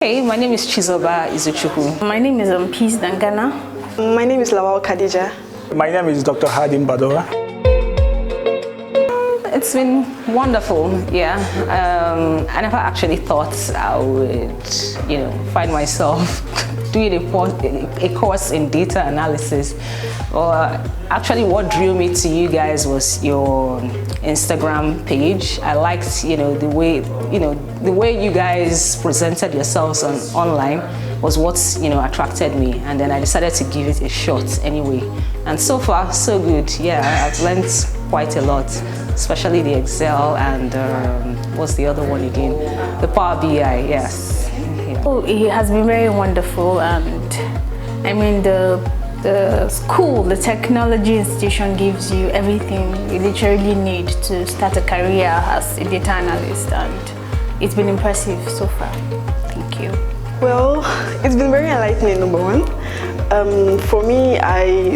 Hey, my name is Chizoba Izuchukwu. My name is Peace Dangana. My name is Lawal Khadija. My name is Dr. Hadim Badora. It's been wonderful, yeah. I never actually thought I would, find myself doing a course in data analysis. Actually, what drew me to you guys was your Instagram page. I liked, the way you guys presented yourselves online was what attracted me, and then I decided to give it a shot anyway. And so far, so good. Yeah, I've learned quite a lot, especially the Excel and what's the other one again? The Power BI. Yes. Yeah. Oh, it has been very wonderful, and I mean the school, the technology institution gives you everything you literally need to start a career as a data analyst, and it's been impressive so far. Thank you. Well, it's been very enlightening, number one. For me,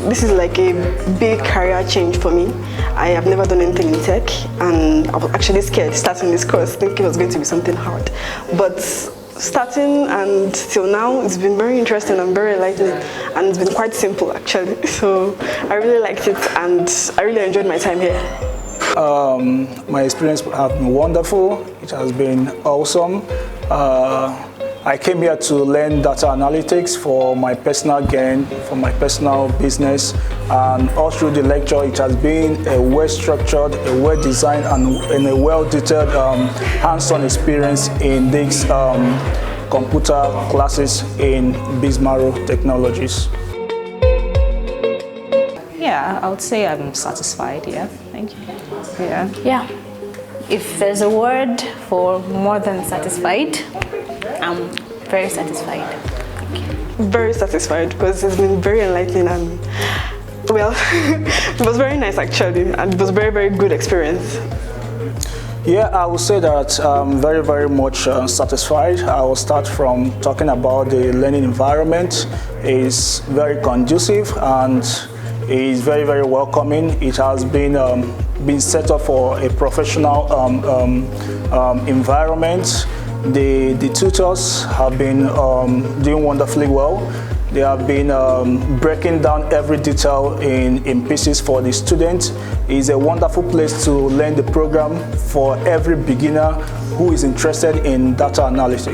this is like a big career change for me. I have never done anything in tech, and I was actually scared starting this course, thinking it was going to be something hard. But starting and till now, it's been very interesting and very enlightening, and it's been quite simple actually. So I really liked it, and I really enjoyed my time here. My experience has been wonderful. It has been awesome. I came here to learn data analytics for my personal gain, for my personal business, and all through the lecture it has been a well-structured, a well-designed, and a well-detailed hands-on experience in these computer classes in Bismarck Technologies. Yeah, I would say I'm satisfied. Yeah, thank you. Yeah. If there's a word for more than satisfied, I'm very satisfied. Thank you. Very satisfied, because it's been very enlightening, and well, it was very nice actually, and it was a very, very good experience. Yeah, I would say that I'm very, very much satisfied. I will start from talking about the learning environment. It's very conducive and is very, very welcoming. It has been set up for a professional environment. The tutors have been doing wonderfully well. They have been breaking down every detail in pieces for the students. It's a wonderful place to learn the program for every beginner who is interested in data analytics.